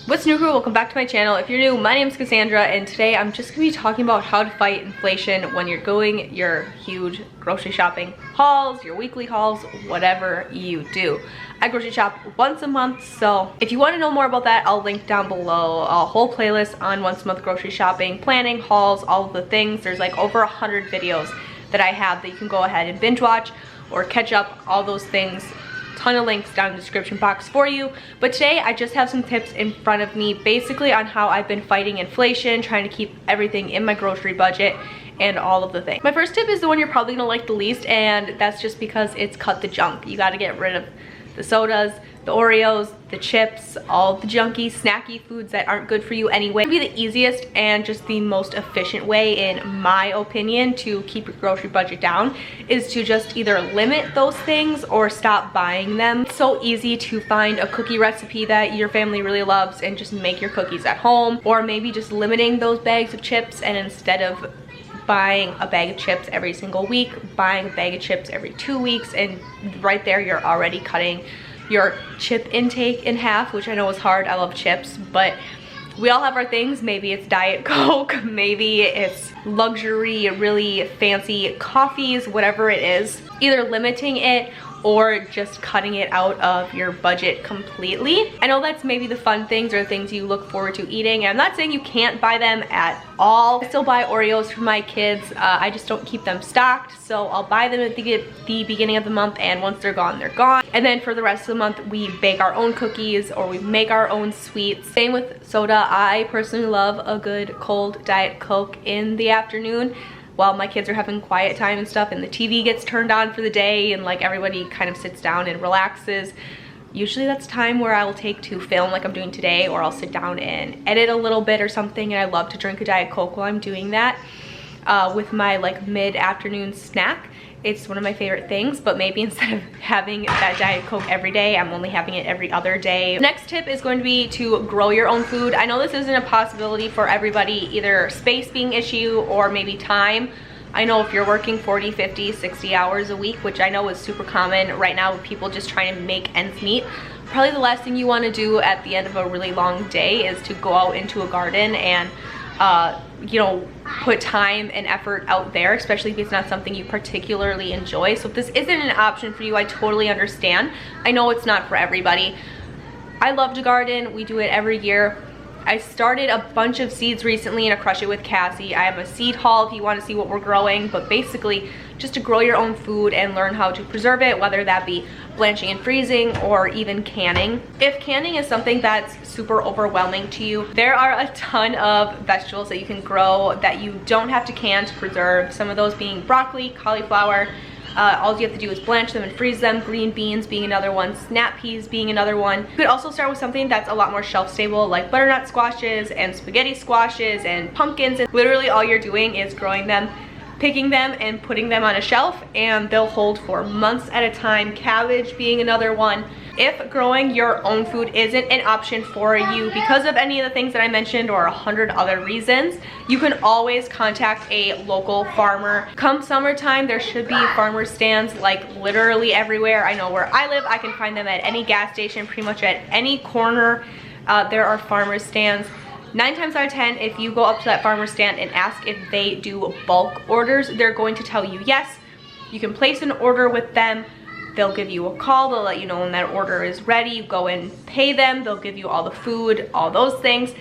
What's new, crew? Welcome back to my channel. If you're new, my name is Cassandra, and today I'm just gonna be talking about how to fight inflation when you're doing your huge grocery shopping hauls, your weekly hauls, whatever you do. I grocery shop once a month, so if you want to know more about that, I'll link down below a whole playlist on once a month grocery shopping, planning, hauls, all of the things. There's like over 100 videos that I have that you can go ahead and binge watch or catch up, all those things. Ton of links down in the description box for you. But today I just have some tips in front of me basically on how I've been fighting inflation, trying to keep everything in my grocery budget and all of the things. My first tip is the one you're probably gonna like the least, and that's just because it's cut the junk. You got to get rid of the sodas, the Oreos, the chips, all the junky, snacky foods that aren't good for you anyway. It would be the easiest and just the most efficient way, in my opinion, to keep your grocery budget down is to just either limit those things or stop buying them. It's so easy to find a cookie recipe that your family really loves and just make your cookies at home, or maybe just limiting those bags of chips, and instead of buying a bag of chips every single week, buying a bag of chips every 2 weeks, and right there you're already cutting your chip intake in half, which I know is hard. I love chips, but we all have our things. Maybe it's Diet Coke, maybe it's luxury, really fancy coffees, whatever it is. Either limiting it or just cutting it out of your budget completely. I know that's maybe the fun things or things you look forward to eating, and I'm not saying you can't buy them at all. I still buy Oreos for my kids. I just don't keep them stocked, so I'll buy them at the beginning of the month, and once they're gone, they're gone. And then for the rest of the month, we bake our own cookies or we make our own sweets. Same with soda. I personally love a good cold Diet Coke in the afternoon while my kids are having quiet time and stuff, and the TV gets turned on for the day, and like everybody kind of sits down and relaxes. Usually that's time where I will take to film like I'm doing today, or I'll sit down and edit a little bit or something, and I love to drink a Diet Coke while I'm doing that with my like mid-afternoon snack. It's one of my favorite things, but maybe instead of having that Diet Coke every day, I'm only having it every other day. The next tip is going to be to grow your own food. I know this isn't a possibility for everybody, either space being issue or maybe time. I know if you're working 40, 50, 60 hours a week, which I know is super common right now with people just trying to make ends meet, probably the last thing you want to do at the end of a really long day is to go out into a garden and you know, put time and effort out there, especially if it's not something you particularly enjoy. So if this isn't an option for you, I totally understand. I know it's not for everybody. I love to garden. We do it every year. I started a bunch of seeds recently in a Crush It with Cassie. I have a seed haul if you want to see what we're growing, but basically just to grow your own food and learn how to preserve it, whether that be blanching and freezing or even canning. If canning is something that's super overwhelming to you, there are a ton of vegetables that you can grow that you don't have to can to preserve. Some of those being broccoli, cauliflower. All you have to do is blanch them and freeze them. Green beans being another one, snap peas being another one. You could also start with something that's a lot more shelf stable, like butternut squashes and spaghetti squashes and pumpkins. And literally all you're doing is growing them, picking them, and putting them on a shelf, and they'll hold for months at a time. Cabbage being another one. If growing your own food isn't an option for you because of any of the things that I mentioned or 100 other reasons, you can always contact a local farmer. Come summertime, there should be farmer stands like literally everywhere. I know where I live, I can find them at any gas station, pretty much at any corner. There are farmer stands. 9 times out of 10, if you go up to that farmer stand and ask if they do bulk orders, they're going to tell you yes. You can place an order with them. They'll give you a call. They'll let you know when that order is ready. You go and pay them. They'll give you all the food, all those things.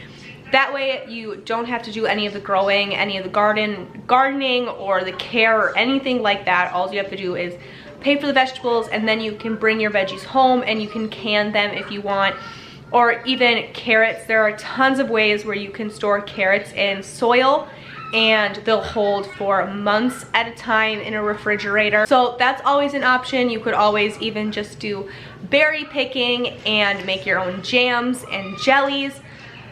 That way you don't have to do any of the growing, any of the gardening or the care or anything like that. All you have to do is pay for the vegetables, and then you can bring your veggies home and you can can them if you want. Or even carrots. There are tons of ways where you can store carrots in soil, and they'll hold for months at a time in a refrigerator. So that's always an option. You could always even just do berry picking and make your own jams and jellies.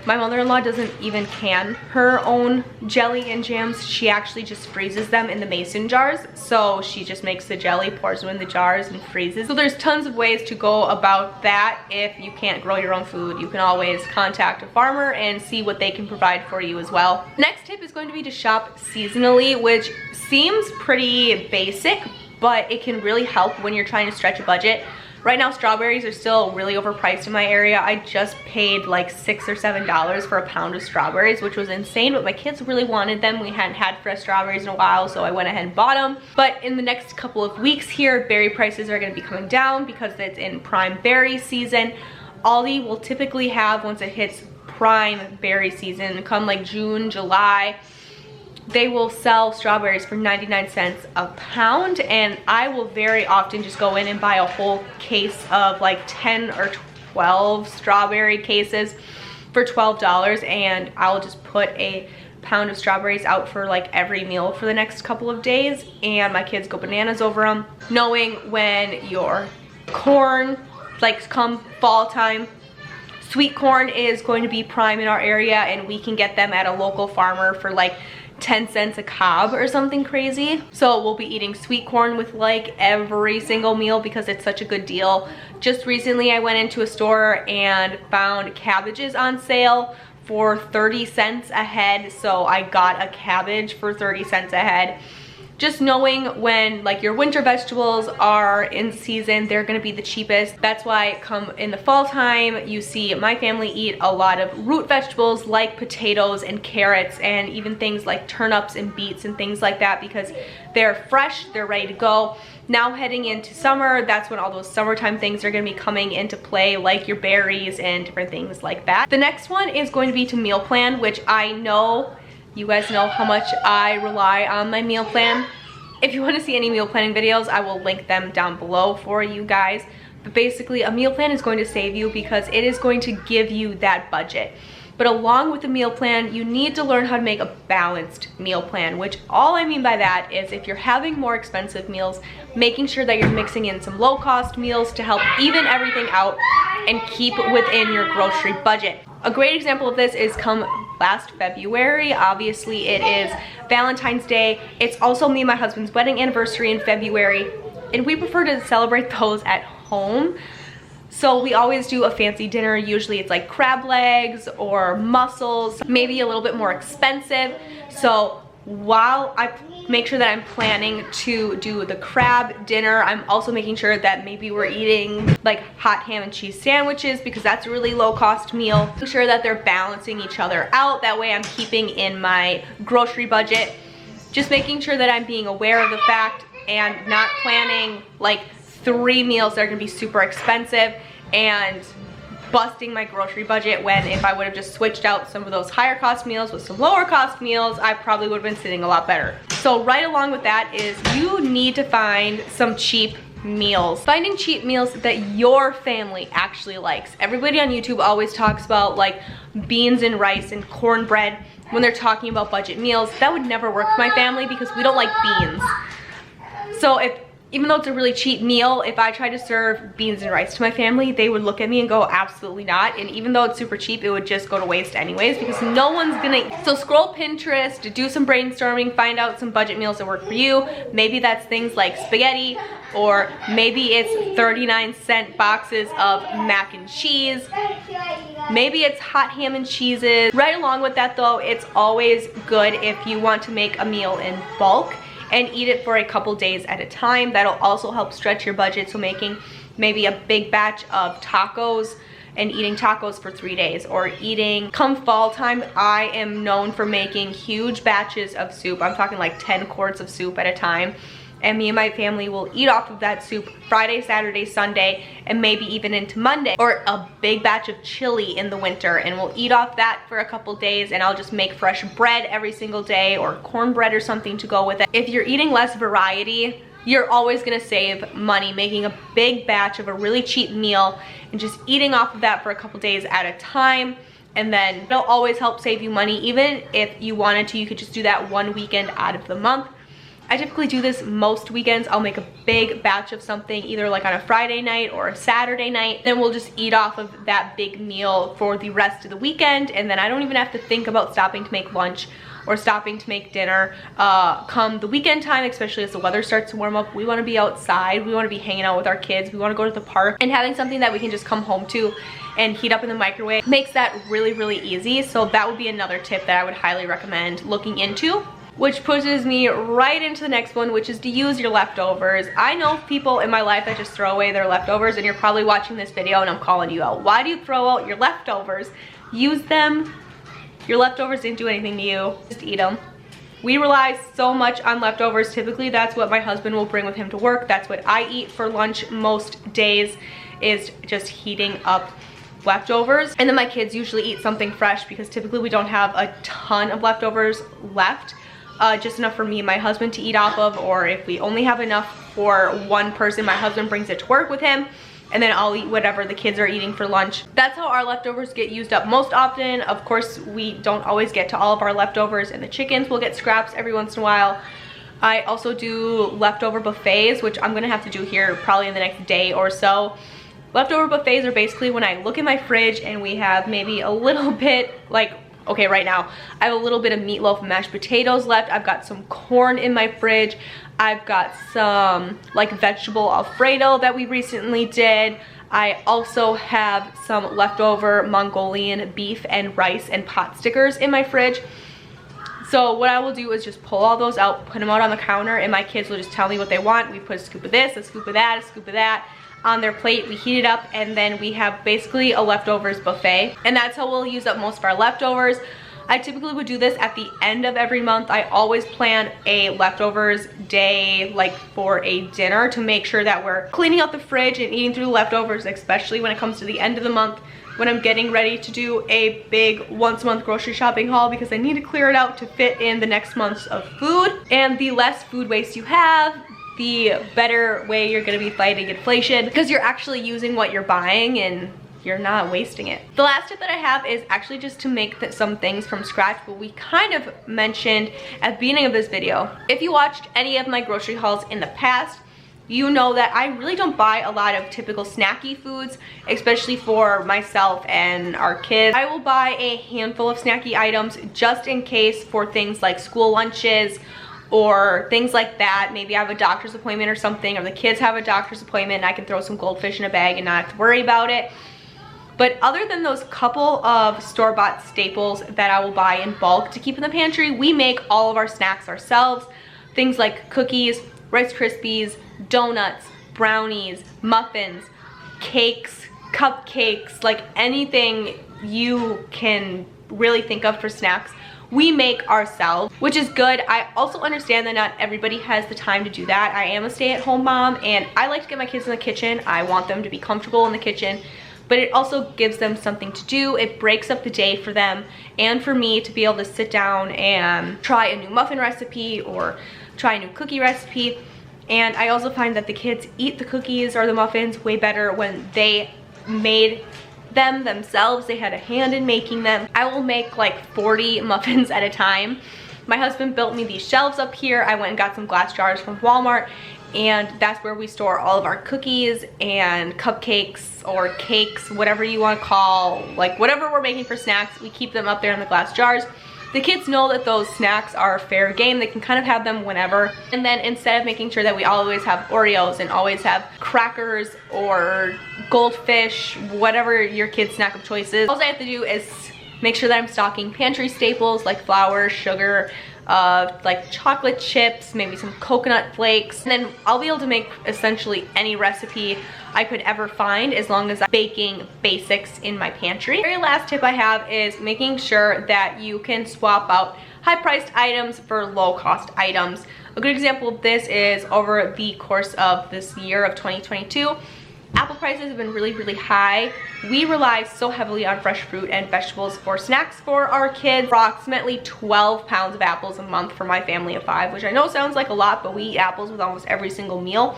My mother-in-law doesn't even can her own jelly and jams. She actually just freezes them in the mason jars. So she just makes the jelly, pours them in the jars, and freezes. So there's tons of ways to go about that. If you can't grow your own food, you can always contact a farmer and see what they can provide for you as well. Next tip is going to be to shop seasonally, which seems pretty basic, but it can really help when you're trying to stretch a budget. Right now strawberries are still really overpriced in my area. I just paid like $6 or $7 for a pound of strawberries, which was insane, but my kids really wanted them. We hadn't had fresh strawberries in a while, so I went ahead and bought them. But in the next couple of weeks here, berry prices are going to be coming down because it's in prime berry season. Aldi will typically have, once it hits prime berry season, come like June, July, they will sell strawberries for 99 cents a pound, and I will very often just go in and buy a whole case of like 10 or 12 strawberry cases for $12, and I'll just put a pound of strawberries out for like every meal for the next couple of days, and my kids go bananas over them. Knowing when your corn, like come fall time, sweet corn is going to be prime in our area, and we can get them at a local farmer for like 10 cents a cob or something crazy. So we'll be eating sweet corn with like every single meal because it's such a good deal. Just recently I went into a store and found cabbages on sale for 30 cents a head, so I got a cabbage for 30 cents a head. Just knowing when like your winter vegetables are in season, they're gonna be the cheapest. That's why come in the fall time, you see my family eat a lot of root vegetables like potatoes and carrots, and even things like turnips and beets and things like that, because they're fresh, they're ready to go. Now heading into summer, that's when all those summertime things are gonna be coming into play, like your berries and different things like that. The next one is going to be to meal plan, which I know you guys know how much I rely on my meal plan. If you want to see any meal planning videos, I will link them down below for you guys. But basically, a meal plan is going to save you because it is going to give you that budget. But along with the meal plan, you need to learn how to make a balanced meal plan, which all I mean by that is if you're having more expensive meals, making sure that you're mixing in some low-cost meals to help even everything out and keep within your grocery budget. A great example of this is come last February. Obviously, it is Valentine's Day. It's also me and my husband's wedding anniversary in February, and we prefer to celebrate those at home. So we always do a fancy dinner. Usually it's like crab legs or mussels, maybe a little bit more expensive. So while I make sure that I'm planning to do the crab dinner, I'm also making sure that maybe we're eating like hot ham and cheese sandwiches because that's a really low cost meal. Make sure that they're balancing each other out. That way I'm keeping in my grocery budget. Just making sure that I'm being aware of the fact and not planning like 3 meals that are gonna be super expensive and busting my grocery budget, when if I would have just switched out some of those higher cost meals with some lower cost meals, I probably would have been sitting a lot better. So right along with that is you need to find some cheap meals. Finding cheap meals that your family actually likes. Everybody on YouTube always talks about like beans and rice and cornbread when they're talking about budget meals. That would never work for my family because we don't like beans. So even though it's a really cheap meal, if I tried to serve beans and rice to my family, they would look at me and go, absolutely not. And even though it's super cheap, it would just go to waste anyways because no one's gonna eat. So scroll Pinterest, do some brainstorming, find out some budget meals that work for you. Maybe that's things like spaghetti, or maybe it's 39-cent boxes of mac and cheese. Maybe it's hot ham and cheeses. Right along with that though, it's always good if you want to make a meal in bulk and eat it for a couple days at a time. That'll also help stretch your budget. So making maybe a big batch of tacos and eating tacos for 3 days, or eating, come fall time, I am known for making huge batches of soup. I'm talking like 10 quarts of soup at a time. And me and my family will eat off of that soup Friday, Saturday, Sunday, and maybe even into Monday. Or a big batch of chili in the winter, and we'll eat off that for a couple days, and I'll just make fresh bread every single day, or cornbread or something to go with it. If you're eating less variety, you're always gonna save money making a big batch of a really cheap meal and just eating off of that for a couple days at a time. And then it'll always help save you money. Even if you wanted to, you could just do that one weekend out of the month. I typically do this most weekends. I'll make a big batch of something either like on a Friday night or a Saturday night. Then we'll just eat off of that big meal for the rest of the weekend. And then I don't even have to think about stopping to make lunch or stopping to make dinner. Come the weekend time, especially as the weather starts to warm up, we wanna be outside. We wanna be hanging out with our kids. We wanna go to the park, and having something that we can just come home to and heat up in the microwave makes that really, really easy. So that would be another tip that I would highly recommend looking into. Which pushes me right into the next one, which is to use your leftovers. I know people in my life that just throw away their leftovers, and you're probably watching this video and I'm calling you out. Why do you throw out your leftovers? Use them. Your leftovers didn't do anything to you. Just eat them. We rely so much on leftovers. Typically, that's what my husband will bring with him to work. That's what I eat for lunch most days, is just heating up leftovers. And then my kids usually eat something fresh because typically we don't have a ton of leftovers left. Just enough for me and my husband to eat off of, or if we only have enough for one person, my husband brings it to work with him, and then I'll eat whatever the kids are eating for lunch. That's how our leftovers get used up most often. Of course, we don't always get to all of our leftovers, and the chickens will get scraps every once in a while. I also do leftover buffets, which I'm gonna have to do here probably in the next day or so. Leftover buffets are basically when I look in my fridge and we have maybe a little bit, like, okay, right now I have a little bit of meatloaf and mashed potatoes left. I've got some corn in my fridge. I've got some like vegetable Alfredo that we recently did. I also have some leftover Mongolian beef and rice and pot stickers in my fridge. So what I will do is just pull all those out, put them out on the counter, and my kids will just tell me what they want. We put a scoop of this, a scoop of that, a scoop of that on their plate. We heat it up, and then we have basically a leftovers buffet, and that's how we'll use up most of our leftovers. I typically would do this at the end of every month. I always plan a leftovers day, like for a dinner, to make sure that we're cleaning out the fridge and eating through the leftovers, especially when it comes to the end of the month, when I'm getting ready to do a big once a month grocery shopping haul, because I need to clear it out to fit in the next months of food. And the less food waste you have, the better way you're gonna be fighting inflation, because you're actually using what you're buying and you're not wasting it. The last tip that I have is actually just to make some things from scratch, but we kind of mentioned at the beginning of this video. If you watched any of my grocery hauls in the past, you know that I really don't buy a lot of typical snacky foods, especially for myself and our kids. I will buy a handful of snacky items just in case, for things like school lunches or things like that. Maybe I have a doctor's appointment or something, or the kids have a doctor's appointment and I can throw some goldfish in a bag and not have to worry about it. But other than those couple of store-bought staples that I will buy in bulk to keep in the pantry, we make all of our snacks ourselves. Things like cookies, Rice Krispies, donuts, brownies, muffins, cakes, cupcakes, like anything you can really think of for snacks, we make ourselves, which is good. I also understand that not everybody has the time to do that. I am a stay-at-home mom and I like to get my kids in the kitchen. I want them to be comfortable in the kitchen, but it also gives them something to do. It breaks up the day for them and for me to be able to sit down and try a new muffin recipe or try a new cookie recipe. And I also find that the kids eat the cookies or the muffins way better when they made them themselves. They had a hand in making them. I will make like 40 muffins at a time. My husband built me these shelves up here. I went and got some glass jars from Walmart, and that's where we store all of our cookies and cupcakes or cakes, whatever you want to call, like whatever we're making for snacks, we keep them up there in the glass jars. The kids know that those snacks are fair game. They can kind of have them whenever. And then instead of making sure that we always have Oreos and always have crackers or goldfish, whatever your kid's snack of choice is, all I have to do is make sure that I'm stocking pantry staples like flour, sugar, like chocolate chips, maybe some coconut flakes, and then I'll be able to make essentially any recipe I could ever find as long as I'm baking basics in my pantry. The very last tip I have is making sure that you can swap out high-priced items for low-cost items. A good example of this is over the course of this year of 2022, apple prices have been really, really high. We rely so heavily on fresh fruit and vegetables for snacks for our kids. Approximately 12 pounds of apples a month for my family of 5, which I know sounds like a lot, but we eat apples with almost every single meal,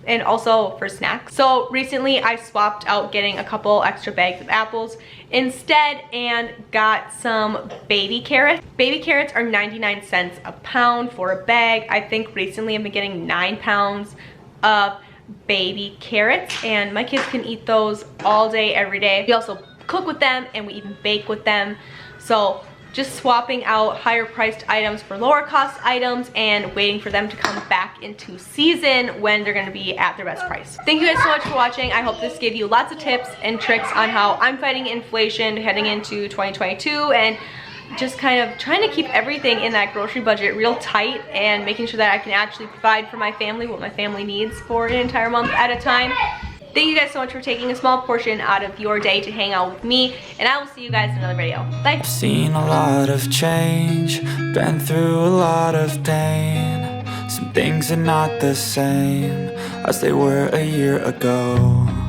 and also for snacks. So recently I swapped out getting a couple extra bags of apples instead and got some baby carrots. Baby carrots are 99 cents a pound for a bag. I think recently I've been getting 9 pounds of baby carrots, and my kids can eat those all day, every day. We also cook with them and we even bake with them. So just swapping out higher priced items for lower cost items and waiting for them to come back into season when they're going to be at their best price. Thank you guys so much for watching. I hope this gave you lots of tips and tricks on how I'm fighting inflation heading into 2022 and just kind of trying to keep everything in that grocery budget real tight and making sure that I can actually provide for my family what my family needs for an entire month at a time. Thank you guys so much for taking a small portion out of your day to hang out with me, and I will see you guys in another video. Bye. I've seen a lot of change, been through a lot of pain. Some things are not the same as they were a year ago.